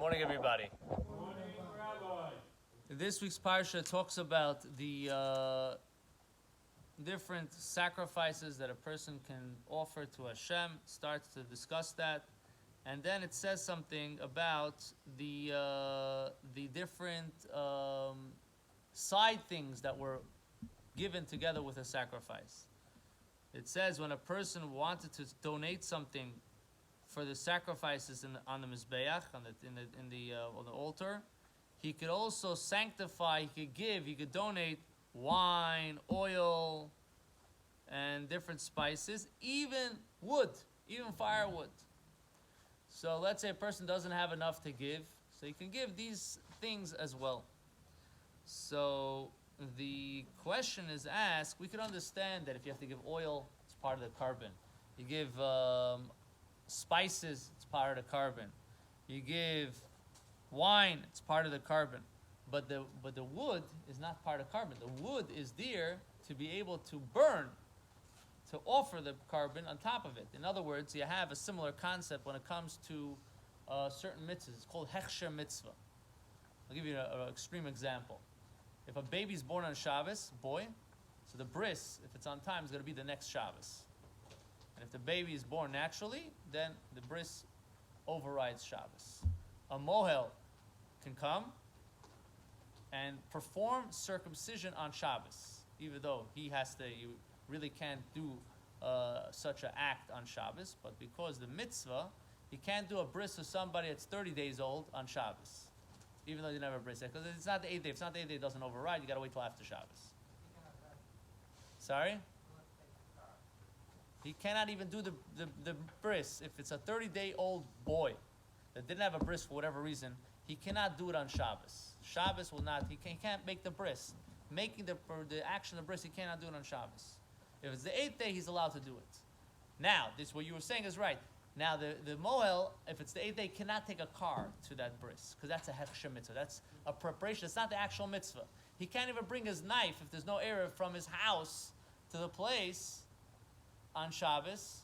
Morning, everybody. Morning, Rabbi. This week's parsha talks about the different sacrifices that a person can offer to Hashem. Starts to discuss that, and then it says something about the different side things that were given together with a sacrifice. It says when a person wanted to donate something for the sacrifices on the mizbeach, on the altar, he could also sanctify. He could donate wine, oil, and different spices, even wood, even firewood. So let's say a person doesn't have enough to give, so he can give these things as well. So the question is asked, we can understand that if you have to give oil, it's part of the carbon. You give spices, it's part of the carbon. You give wine, it's part of the carbon. But the wood is not part of carbon. The wood is there to be able to burn, to offer the carbon on top of it. In other words, you have a similar concept when it comes to certain mitzvahs. It's called hechsher mitzvah. I'll give you an extreme example. If a baby's born on Shabbos, boy, so the bris, if it's on time, is going to be the next Shabbos. And if the baby is born naturally, then the bris overrides Shabbos. A mohel can come and perform circumcision on Shabbos, even though you really can't do such an act on Shabbos, but because the mitzvah, you can't do a bris of somebody that's 30 days old on Shabbos, even though you never bris it, because it's not the 8th day. If it's not the 8th day, it doesn't override. You got to wait till after Shabbos. Sorry? He cannot even do the bris. If it's a 30-day-old boy that didn't have a bris for whatever reason, he cannot do it on Shabbos. Shabbos will not, he can't make the bris. Making the action of bris, he cannot do it on Shabbos. If it's the 8th day, he's allowed to do it. Now, this what you were saying is right. Now, the mohel, if it's the 8th day, cannot take a car to that bris, because that's a hechsher mitzvah. That's a preparation. It's not the actual mitzvah. He can't even bring his knife if there's no erev from his house to the place on Shabbos,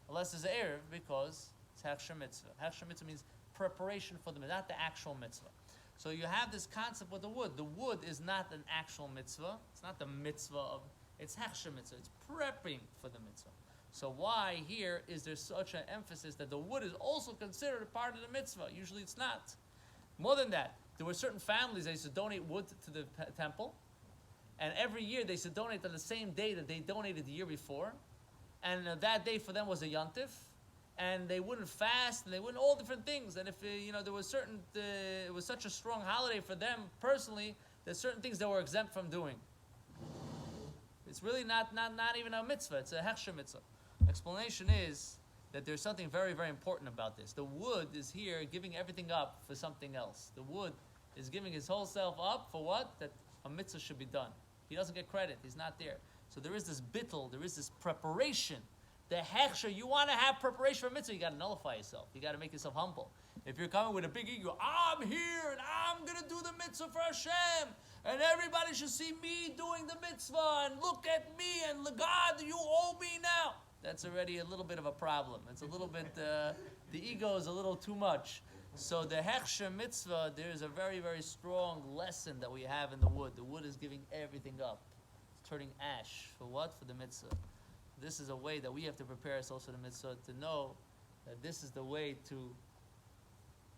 unless there's an erev, because it's hechsher mitzvah. Hechsher mitzvah means preparation for the mitzvah, not the actual mitzvah. So you have this concept with the wood. The wood is not an actual mitzvah. It's not the mitzvah of, it's hechsher mitzvah. It's prepping for the mitzvah. So why here is there such an emphasis that the wood is also considered a part of the mitzvah? Usually it's not. More than that, there were certain families that used to donate wood to the temple, and every year they used to donate on the same day that they donated the year before, and that day for them was a yontif, and they wouldn't fast, and they wouldn't all different things. And if there was certain, it was such a strong holiday for them personally, there's certain things they were exempt from doing. It's really not even a mitzvah. It's a hechsher mitzvah. Explanation is that there's something very, very important about this. The wood is here giving everything up for something else. The wood is giving his whole self up for what? That a mitzvah should be done. He doesn't get credit. He's not there. So there is this bittul, there is this preparation. The hechsher, you want to have preparation for a mitzvah, you got to nullify yourself. You got to make yourself humble. If you're coming with a big ego, I'm here and I'm going to do the mitzvah for Hashem, and everybody should see me doing the mitzvah, and look at me, and God, you owe me now. That's already a little bit of a problem. It's a little bit, the ego is a little too much. So the hechsher mitzvah, there is a very, very strong lesson that we have in the wood. The wood is giving everything up. It's turning ash. For what? For the mitzvah. This is a way that we have to prepare ourselves for the mitzvah, to know that this is the way to,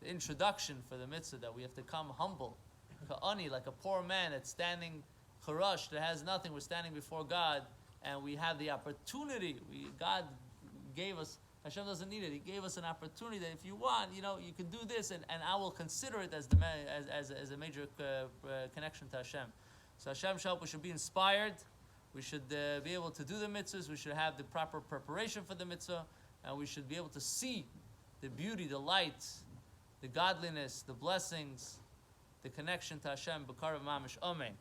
the introduction for the mitzvah, that we have to come humble. Ka'ani, like a poor man that's standing, charash, that has nothing. We're standing before God, and we have the opportunity. God gave us, Hashem doesn't need it. He gave us an opportunity that if you want, you can do this, and I will consider it as a major connection to Hashem. So Hashem help, we should be inspired. We should be able to do the mitzvahs. We should have the proper preparation for the mitzvah, and we should be able to see the beauty, the light, the godliness, the blessings, the connection to Hashem. B'karav mamish. Amen.